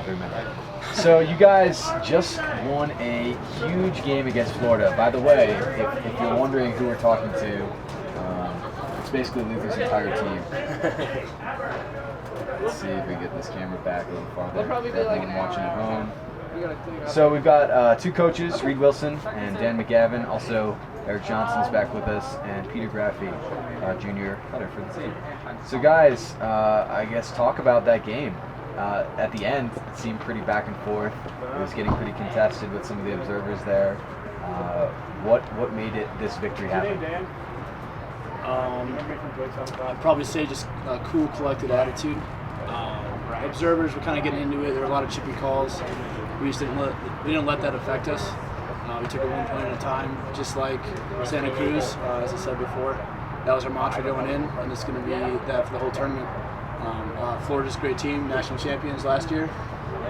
3 minutes. So you guys just won a huge game against Florida. By the way, if you're wondering who we're talking to, it's basically Luther's entire team. Let's see if we get this camera back a little farther. For everyone watching at home. So we've got 2 coaches, Reed Wilson and Dan McGavin. Also, Eric Johnson's back with us, and Peter Graffi, junior punter for the team. So guys, I guess talk about that game. At the end, it seemed pretty back and forth. It was getting pretty contested with some of the observers there. What made this victory happen? I'd probably say just a cool, collected attitude. Observers were kind of getting into it. There were a lot of chippy calls. We just didn't let that affect us. We took it 1 point at a time, just like Santa Cruz, as I said before. That was our mantra going in, and it's going to be that for the whole tournament. Florida's a great team, national champions last year.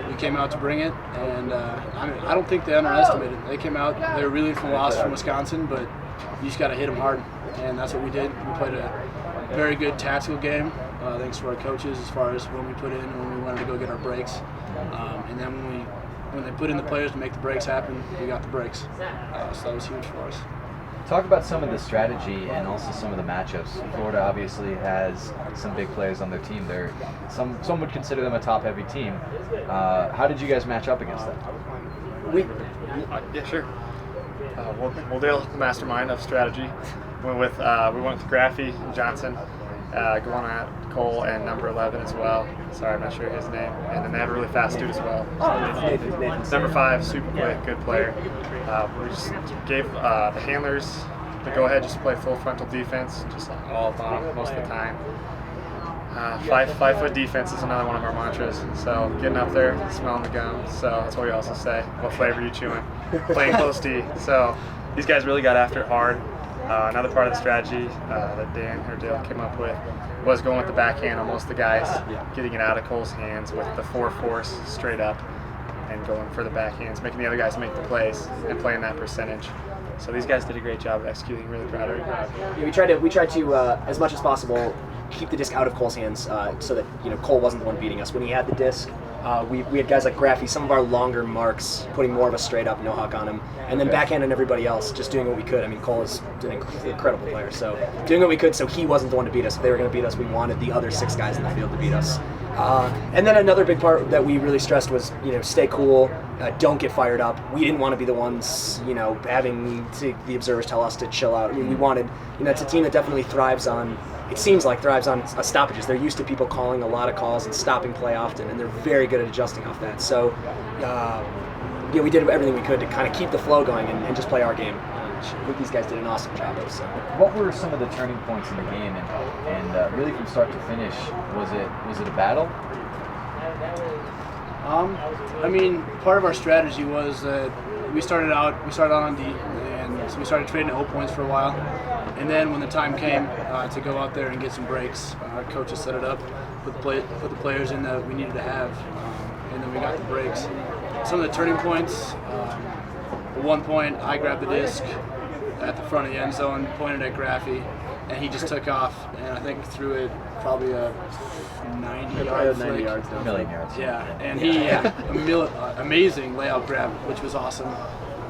We came out to bring it, and I don't think they underestimated it. They came out, they were really from loss from Wisconsin, but you just got to hit them hard, and that's what we did. We played a very good tactical game, thanks to our coaches as far as when we put in and when we wanted to go get our breaks. And then when they put in the players to make the breaks happen, we got the breaks. So that was huge for us. Talk about some of the strategy and also some of the matchups. Florida obviously has some big players on their team. Some would consider them a top-heavy team. How did you guys match up against them? Yeah, sure. Well, Dale, the mastermind of strategy, we went with Graffi and Johnson, going at Cole and number 11 as well. Sorry, I'm not sure his name. And then they have a really fast dude as well. Number 5, super quick, good player. We just gave the handlers the go-ahead just to play full frontal defense, just all bottom most of the time. 5-foot defense is another one of our mantras. So getting up there, smelling the gum. So that's what we also say. What flavor are you chewing? Playing close D. So these guys really got after it hard. Another part of the strategy that Dan or Dale came up with was going with the backhand on most of the guys, getting it out of Cole's hands with the 4-force straight up and going for the backhands, making the other guys make the plays and playing that percentage. So these guys did a great job of executing. Really proud of it. Yeah, we tried to as much as possible keep the disc out of Cole's hands so that Cole wasn't the one beating us. When he had the disc, we had guys like Graffi, some of our longer marks, putting more of a straight up no huck on him, and then backhand and everybody else just doing what we could. I mean, Cole is an incredible player, so doing what we could so he wasn't the one to beat us. If they were going to beat us, we wanted the other 6 guys in the field to beat us. And then another big part that we really stressed was, stay cool, don't get fired up. We didn't want to be the ones, having the observers tell us to chill out. I mean, we wanted, it's a team that definitely thrives on stoppages. They're used to people calling a lot of calls and stopping play often, and they're very good at adjusting off that. So, we did everything we could to kind of keep the flow going and just play our game. I think these guys did an awesome job. So, what were some of the turning points in the game, and really from start to finish, was it a battle? I mean, part of our strategy was that we started out on D, and so we started trading at 0 points for a while. And then when the time came to go out there and get some breaks, our coaches set it up, put the players in that we needed to have, and then we got the breaks. Some of the turning points. At one point, I grabbed the disc at the front of the end zone, pointed at Graffi, and he just took off, and I think threw it probably a 90-yard flick. 90 yards, a million yards. Yeah, and he had amazing layout grab, which was awesome.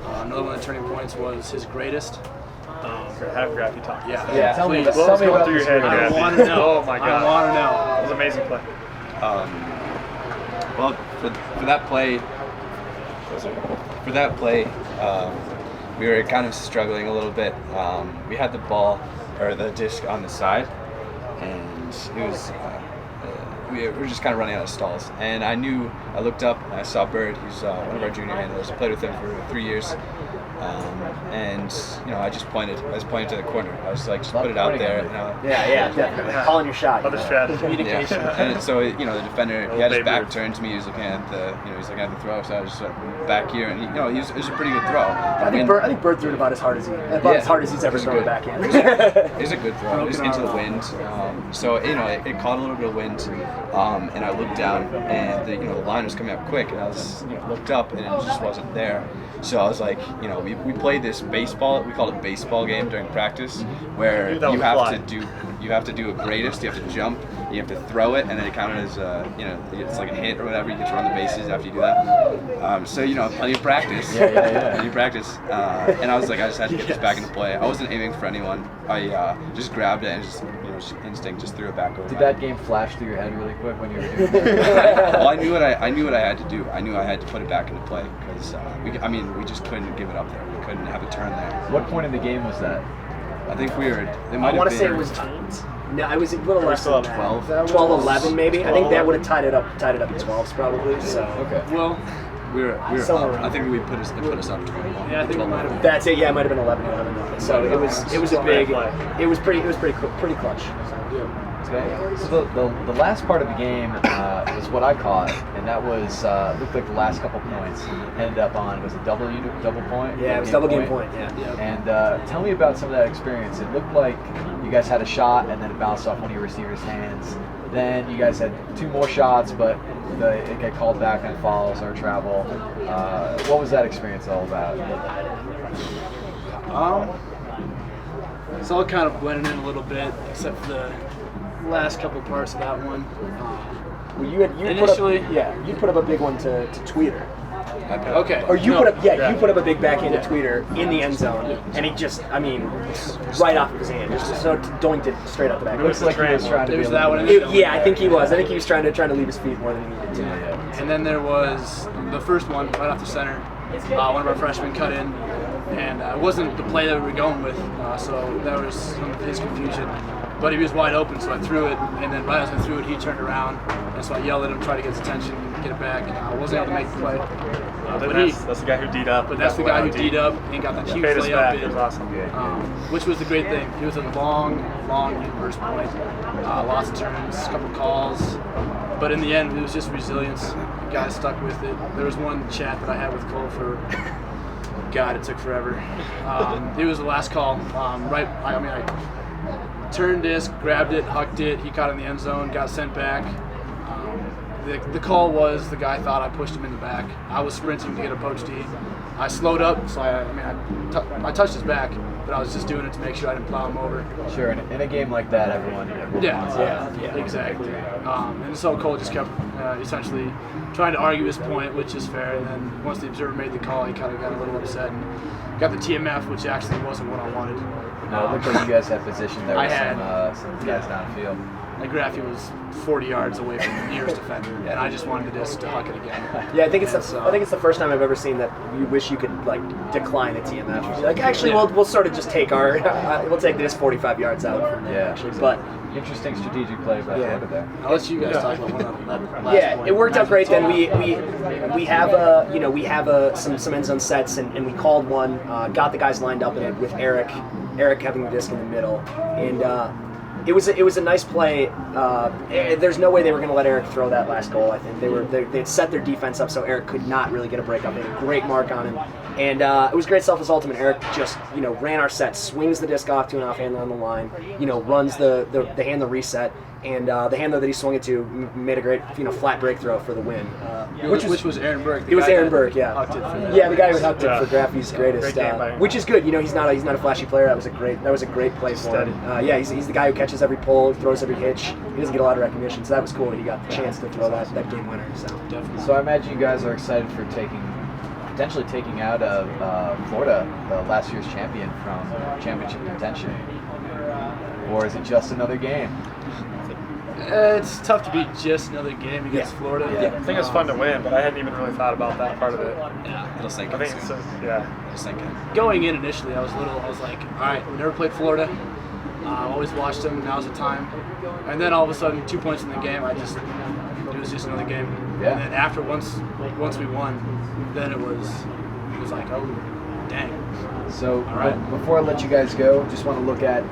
Another one of the turning points was his greatest. Have Graffi talk. Yeah. Tell me What's about going through your head, I Graffi? want to know. Oh my God. I want to know. It was an amazing play. Well, for that play, we were kind of struggling a little bit. We had the ball or the disc on the side, and it was we were just kind of running out of stalls. And I looked up and I saw Bird. He's one of our junior handlers. I played with him for 3 years. And I was pointing to the corner. I was like, just put it out there. Yeah, definitely. Calling your shot. Other strategy. Communication. Yeah. And so, the defender, he had his back turned to me. He was looking at the throw. So I was just back here, and it was a pretty good throw. I think Bird threw it about as hard as he's ever thrown it back in. It was a good throw. It was into the wind. So it caught a little bit of wind, and I looked down, and the line was coming up quick, and I was looked up, and it just wasn't there. So I was like, we played this baseball. We called it baseball game during practice, where you have to do a greatest. You have to jump. you have to throw it, and then it counted as it's like a hit or whatever. You get to run the bases after you do that. So plenty of practice. Plenty of practice. And I was like, I just had to get this back into play. I wasn't aiming for anyone. I just grabbed it and just instinct just threw it back over. Did that game flash through your head really quick when you were doing that? Well, I knew what I had to do. I knew I had to put it back into play because we just couldn't give it up there. We couldn't have a turn there. What point in the game was that? I think we were. I want to say it was teens. No, it was a little less than that. 12. 12, 11 maybe. I think that would have tied it up at 12s probably. So Okay. Well, We were somewhere up. around I think it put us up 21. yeah, I think it might have. that's it. Yeah, it might have been 11. So it was a big. It was pretty clutch. Okay. So the last part of the game was what I caught, and that was looked like the last couple points ended up on was a double point. Yeah, it was double game point. Yeah. And tell me about some of that experience. It looked like you guys had a shot, and then it bounced off one of your receivers' hands. Then you guys had 2 more shots, but it got called back on fouls or travel. What was that experience all about? So it kind of blended in a little bit, except for the last couple parts of that one. Well, you Initially- put up a big one to tweeter. Okay. Or you No. you put up a big backhanded tweeter in the end zone, and he just, right off of his hand, just so doinked it straight up the back. Looks like he was trying to It be was a that little one. bit- Yeah, I think he was. I think he was trying to leave his feet more than he needed to. Yeah. And then there was the first one right off the center. One of our freshmen cut in, and it wasn't the play that we were going with, so that was some of his confusion. But he was wide open, so I threw it, and then right as I threw it, he turned around, and so I yelled at him, tried to get his attention, get it back. I wasn't able to make the play. But But that's the guy who D'd up. But that's the guy who D'd up and got that huge Paid us layup back. in, It was awesome. which was the great thing. It was a long inverse point, lots of turns, a couple calls, but in the end, it was just resilience. The guy stuck with it. There was one chat that I had with Cole for, God, it took forever. It was the last call. I turned disc, grabbed it, hucked it. He caught it in the end zone, got sent back. The call was the guy thought I pushed him in the back. I was sprinting to get a poach D. I slowed up, so I touched his back, but I was just doing it to make sure I didn't plow him over. Sure. In a game like that, everyone wants that. Yeah, exactly. And so Cole just kept essentially trying to argue his point, which is fair. And then once the observer made the call, he kind of got a little upset and got the TMF, which actually wasn't what I wanted. No, it looked like you guys had position there I with had. some guys downfield. Like Graffy was 40 yards away from the nearest defender, and I just wanted just to huck it again. Yeah, I think it's And the first time I've ever seen that you wish you could decline a TMF. You're like, actually, we'll sort of just take we'll take this 45 yards out from there. Yeah. Actually, but Interesting strategic play by Florida there. I'll let you guys talk about one of that last yeah, point. it worked out great. Then we have some end zone sets, and we called one, got the guys lined up in it with Eric having the disc in the middle, and it was a nice play. There's no way they were going to let Eric throw that last goal. I think they had set their defense up so Eric could not really get a break up. They had a great mark on him, and it was great self-assault. And Eric just ran our set, swings the disc off to an offhander on the line, runs the handler reset, and the handler that he swung it to made a great flat break throw for the win. Which was Aaron Burke. It was Aaron Burke, yeah. Hucked it for that. Yeah, the guy who hucked it for Graffy's greatest, Great game by him. which is good. He's not a flashy player. That was a great play for him. Yeah, he's the guy who catches every pull, throws every hitch. He doesn't get a lot of recognition, so that was cool that he got the chance to throw that game winner. So Definitely. So I imagine you guys are excited for potentially taking out Florida, last year's champion, from championship contention. Or is it just another game? It's tough to beat just another game against Florida. I think it's fun to win, but I hadn't even really thought about that part of it. It'll sink I in think soon. It'll sink in. Going in initially, I was like, all right, we never played Florida. I've always watched them. Now's the time. And then all of a sudden, 2 points in the game, it was just another game. Yeah. And then after once we won, then it was like, oh, dang. So right. before I let you guys go, just want to look at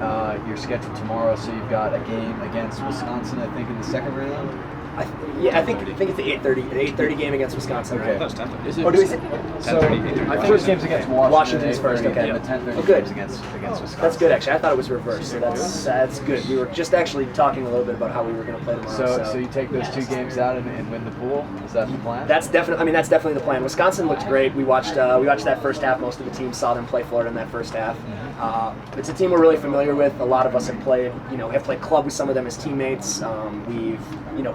your schedule tomorrow. So you've got a game against Wisconsin, I think, in the second round. I think it's the 8:30 game against Wisconsin. Okay. Right? That was 10:30. Is it? Or do we say? So 10:30, the first game's against Washington. Washington's first, 8:30, okay. And the 10:30 Oh, good. game's against Wisconsin. That's good, actually. I thought it was reversed, so that's good. We were just actually talking a little bit about how we were going to play tomorrow. So you take those 2 games out and win the pool. Is that the plan? That's definitely the plan. Wisconsin looked great. We watched that first half. Most of the team saw them play Florida in that first half. It's a team we're really familiar with. A lot of us have played club with some of them as teammates. We've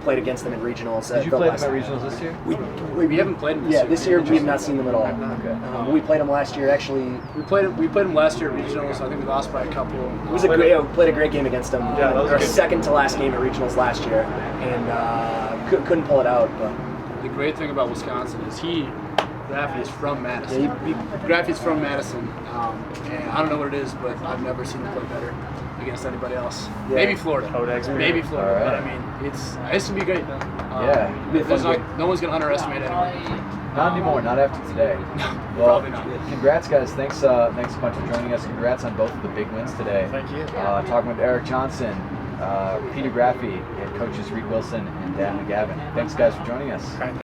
played against them in regionals. Did you play them at regionals this year? We haven't played them This year we have not seen them at all. Okay. We played them last year. Actually, We played them last year at regionals. I think we lost by a couple. it was we played a great game against them. Yeah, that was Our good. second to last game at regionals last year, and couldn't pull it out. But The great thing about Wisconsin is Graffy is from Madison. Yeah, Graffy's from Madison, and I don't know what it is, but I've never seen him play better against anybody else. Yeah. Maybe Florida. Codex, Maybe Florida. All right. But I mean, it's gonna be great. Yeah. No one's gonna underestimate anyone. Not anymore. Not after today. Well, Probably not. Congrats, guys. Thanks a bunch for joining us. Congrats on both of the big wins today. Thank you. Talking with Eric Johnson, Peter Graffy, and coaches Reed Wilson and Dan McGavin. Thanks, guys, for joining us.